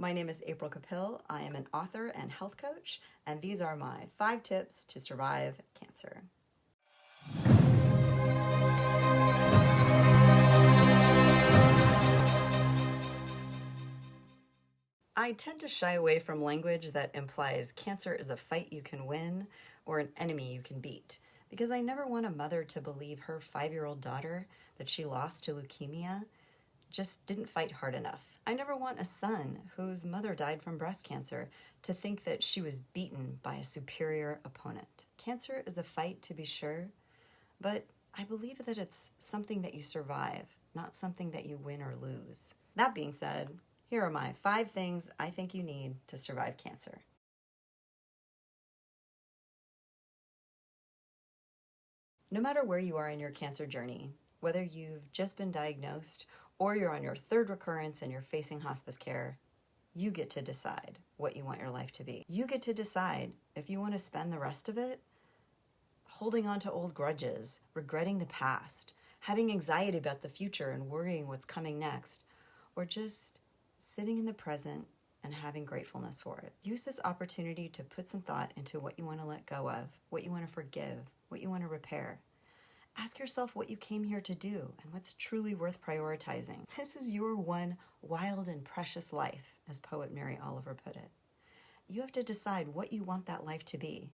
My name is April Capil. I am an author and health coach, and these are my 5 tips to survive cancer. I tend to shy away from language that implies cancer is a fight you can win or an enemy you can beat, because I never want a mother to believe her 5-year-old daughter that she lost to leukemia just didn't fight hard enough. I never want a son whose mother died from breast cancer to think that she was beaten by a superior opponent. Cancer is a fight, to be sure, but I believe that it's something that you survive, not something that you win or lose. That being said, here are my 5 things I think you need to survive cancer. No matter where you are in your cancer journey, whether you've just been diagnosed or you're on your 3rd recurrence and you're facing hospice care, you get to decide what you want your life to be. You get to decide if you want to spend the rest of it holding on to old grudges, regretting the past, having anxiety about the future and worrying what's coming next, or just sitting in the present and having gratefulness for it. Use this opportunity to put some thought into what you want to let go of, what you want to forgive, what you want to repair. Ask yourself what you came here to do and what's truly worth prioritizing. This is your one wild and precious life, as poet Mary Oliver put it. You have to decide what you want that life to be.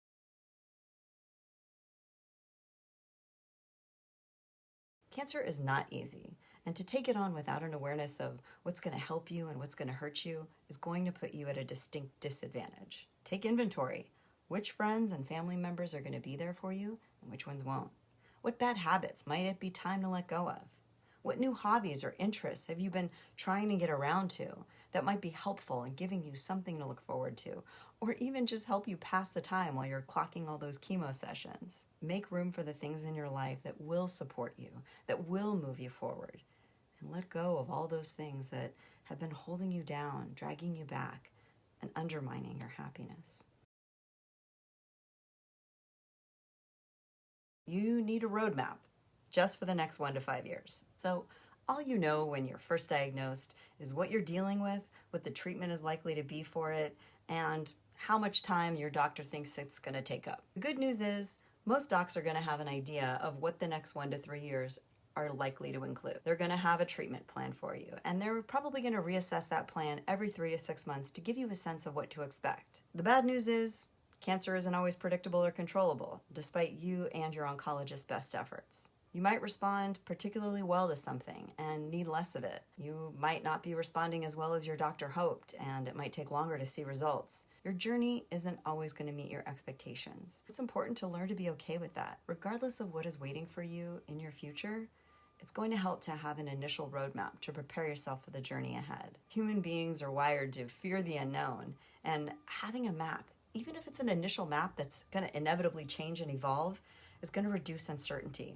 Cancer is not easy, and to take it on without an awareness of what's going to help you and what's going to hurt you is going to put you at a distinct disadvantage. Take inventory. Which friends and family members are going to be there for you and which ones won't? What bad habits might it be time to let go of? What new hobbies or interests have you been trying to get around to that might be helpful in giving you something to look forward to, or even just help you pass the time while you're clocking all those chemo sessions? Make room for the things in your life that will support you, that will move you forward, and let go of all those things that have been holding you down, dragging you back, and undermining your happiness. You need a roadmap just for the next 1 to 5 years. So all you know when you're first diagnosed is what you're dealing with, what the treatment is likely to be for it, and how much time your doctor thinks it's going to take up. The good news is most docs are going to have an idea of what the next 1 to 3 years are likely to include. They're going to have a treatment plan for you, and they're probably going to reassess that plan every 3 to 6 months to give you a sense of what to expect. The bad news is cancer isn't always predictable or controllable, despite you and your oncologist's best efforts. You might respond particularly well to something and need less of it. You might not be responding as well as your doctor hoped, and it might take longer to see results. Your journey isn't always going to meet your expectations. It's important to learn to be okay with that. Regardless of what is waiting for you in your future, it's going to help to have an initial roadmap to prepare yourself for the journey ahead. Human beings are wired to fear the unknown, and having a map, even if it's an initial map that's going to inevitably change and evolve, is going to reduce uncertainty.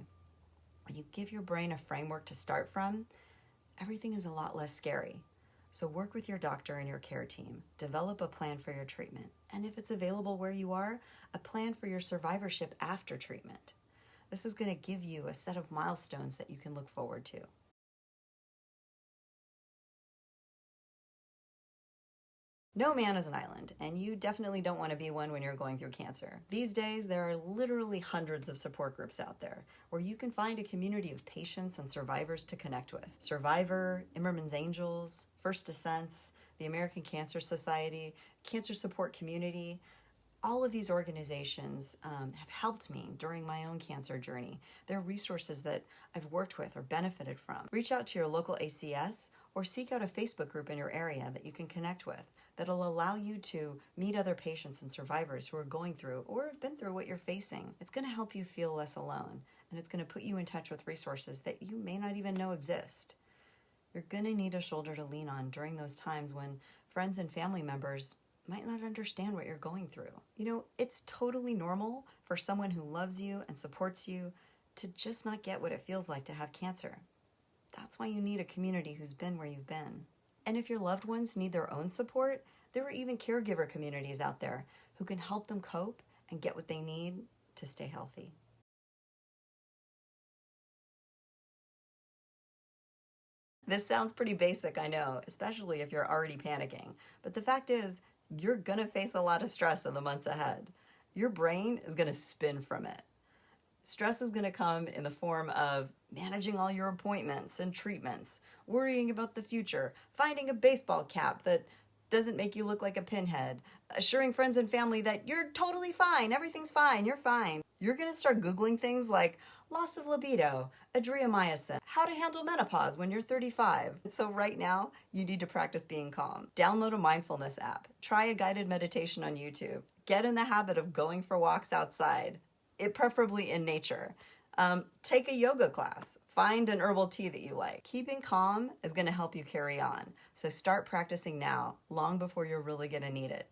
When you give your brain a framework to start from, everything is a lot less scary. So work with your doctor and your care team. Develop a plan for your treatment. And if it's available where you are, a plan for your survivorship after treatment. This is going to give you a set of milestones that you can look forward to. No man is an island, and you definitely don't want to be one when you're going through cancer. These days, there are literally hundreds of support groups out there where you can find a community of patients and survivors to connect with. Survivor, Immerman's Angels, First Descents, the American Cancer Society, Cancer Support Community. All of these organizations have helped me during my own cancer journey. They're resources that I've worked with or benefited from. Reach out to your local ACS or seek out a Facebook group in your area that you can connect with that'll allow you to meet other patients and survivors who are going through or have been through what you're facing. It's going to help you feel less alone, and it's going to put you in touch with resources that you may not even know exist. You're going to need a shoulder to lean on during those times when friends and family members might not understand what you're going through. You know, it's totally normal for someone who loves you and supports you to just not get what it feels like to have cancer. That's why you need a community who's been where you've been. And if your loved ones need their own support, there are even caregiver communities out there who can help them cope and get what they need to stay healthy. This sounds pretty basic, I know, especially if you're already panicking. But the fact is, you're gonna face a lot of stress in the months ahead. Your brain is gonna spin from it. Stress is going to come in the form of managing all your appointments and treatments, worrying about the future, finding a baseball cap that doesn't make you look like a pinhead, assuring friends and family that you're totally fine, everything's fine, you're fine. You're going to start Googling things like loss of libido, adriamycin, how to handle menopause when you're 35. So right now, you need to practice being calm. Download a mindfulness app. Try a guided meditation on YouTube. Get in the habit of going for walks outside, preferably in nature. Take a yoga class. Find an herbal tea that you like. Keeping calm is going to help you carry on. So start practicing now, long before you're really going to need it.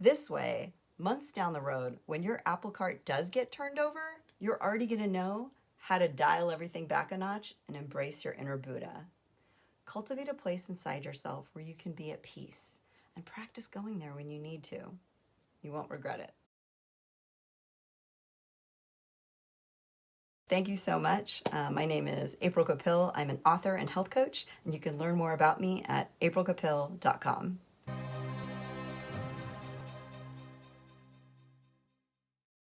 This way, months down the road, when your apple cart does get turned over, you're already going to know how to dial everything back a notch and embrace your inner Buddha. Cultivate a place inside yourself where you can be at peace and practice going there when you need to. You won't regret it. Thank you so much. My name is April Capil. I'm an author and health coach, and you can learn more about me at aprilcapil.com.